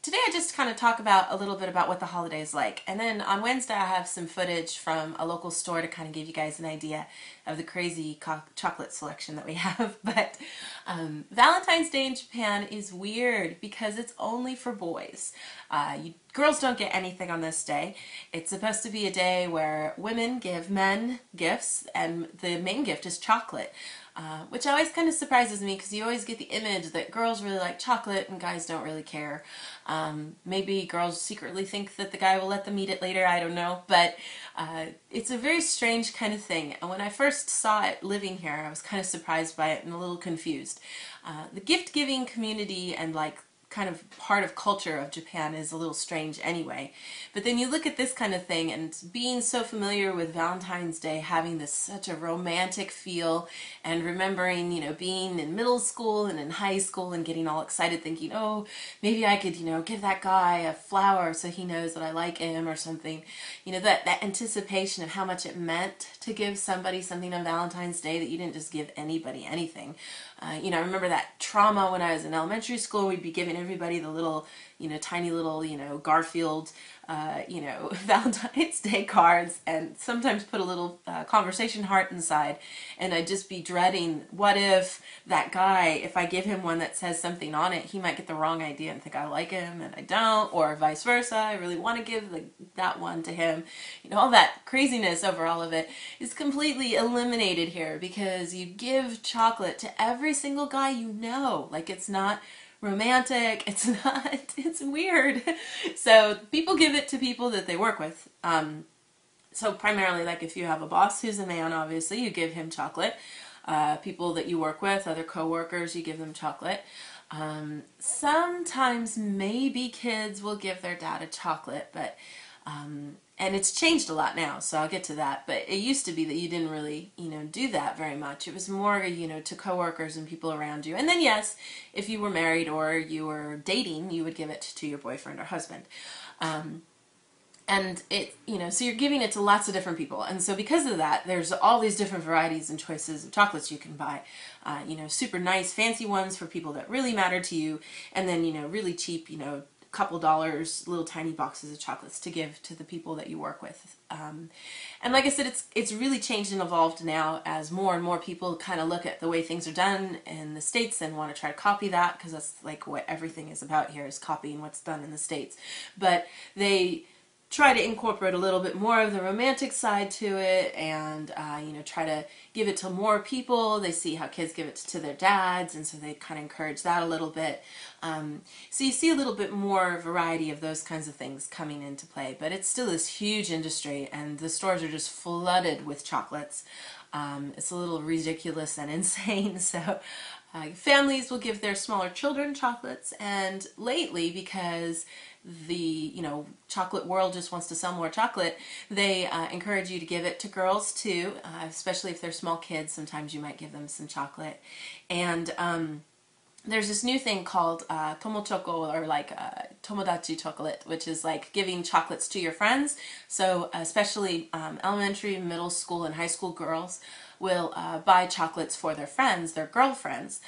Today I just kind of talk about a little bit about what the holiday is like. And then on Wednesday I have some footage from a local store to kind of give you guys an idea of the crazy chocolate selection that we have. But Valentine's Day in Japan is weird because it's only for boys. Girls don't get anything on this day. It's supposed to be a day where women give men gifts, and the main gift is chocolate. Which always kind of surprises me because you always get the image that girls really like chocolate and guys don't really care. Maybe girls secretly think that the guy will let them eat it later, I don't know. But it's a very strange kind of thing. And when I first saw it living here, I was kind of surprised by it and a little confused. The gift-giving community and kind of part of culture of Japan is a little strange anyway. But then you look at this kind of thing, and being so familiar with Valentine's Day, having this such a romantic feel, and remembering, being in middle school and in high school and getting all excited thinking, oh, maybe I could, give that guy a flower so he knows that I like him or something. That anticipation of how much it meant to give somebody something on Valentine's Day, that you didn't just give anybody anything. I remember that trauma when I was in elementary school. We'd be giving everybody the little, tiny little, Garfield, Valentine's Day cards, and sometimes put a little conversation heart inside. And I'd just be dreading, what if that guy, if I give him one that says something on it, he might get the wrong idea and think I like him and I don't, or vice versa. I really want to give that one to him. All that craziness over all of it is completely eliminated here because you give chocolate to every single guy you know. It's not romantic, it's weird. So people give it to people that they work with. So primarily, if you have a boss who's a man, obviously, you give him chocolate. People that you work with, other co-workers, you give them chocolate. Sometimes maybe kids will give their dad a chocolate, but and it's changed a lot now, so I'll get to that. But it used to be that you didn't really, do that very much. It was more, to coworkers and people around you. And then, yes, if you were married or you were dating, you would give it to your boyfriend or husband. And it, so you're giving it to lots of different people. And so because of that, there's all these different varieties and choices of chocolates you can buy. Super nice, fancy ones for people that really matter to you. And then, really cheap, couple dollars, little tiny boxes of chocolates to give to the people that you work with. And like I said, it's really changed and evolved now as more and more people kind of look at the way things are done in the States and want to try to copy that, because that's what everything is about here, is copying what's done in the States. But they try to incorporate a little bit more of the romantic side to it, and try to give it to more people. They see how kids give it to their dads, and so they kind of encourage that a little bit. So you see a little bit more variety of those kinds of things coming into play, but it's still this huge industry, and the stores are just flooded with chocolates. It's a little ridiculous and insane. So families will give their smaller children chocolates, and lately, because the chocolate world just wants to sell more chocolate, they encourage you to give it to girls too, especially if they're small kids. Sometimes you might give them some chocolate. And there's this new thing called tomochoco, or tomodachi chocolate, which is giving chocolates to your friends. So especially elementary, middle school, and high school girls will buy chocolates for their friends, their girlfriends,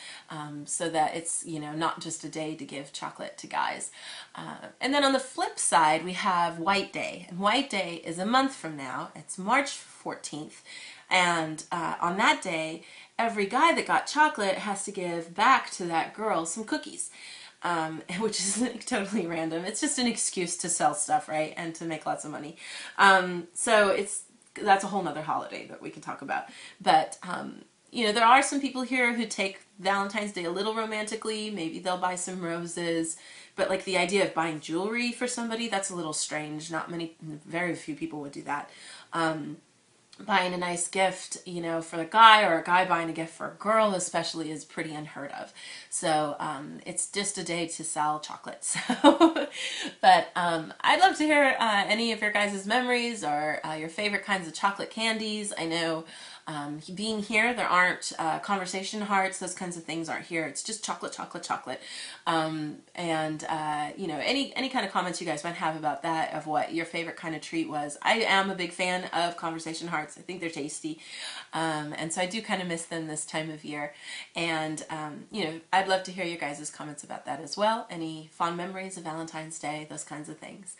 so that it's, not just a day to give chocolate to guys. And then on the flip side, we have White Day. And White Day is a month from now. It's March 14th. And on that day, every guy that got chocolate has to give back to that girl some cookies. Which is totally random. It's just an excuse to sell stuff, right? And to make lots of money. So that's a whole nother holiday that we can talk about. But, there are some people here who take Valentine's Day a little romantically. Maybe they'll buy some roses. But the idea of buying jewelry for somebody, that's a little strange. Very few people would do that. Buying a nice gift, for a guy, or a guy buying a gift for a girl especially, is pretty unheard of. So it's just a day to sell chocolate. So, but I'd love to hear any of your guys' memories, or your favorite kinds of chocolate candies. I know being here. There aren't conversation hearts, those kinds of things aren't here. It's just chocolate, chocolate, chocolate. You know, any kind of comments you guys might have about that, of what your favorite kind of treat was. I am a big fan of conversation hearts. I think they're tasty. And so I do kind of miss them this time of year. And, you know, I'd love to hear your guys' comments about that as well. Any fond memories of Valentine's Day, those kinds of things.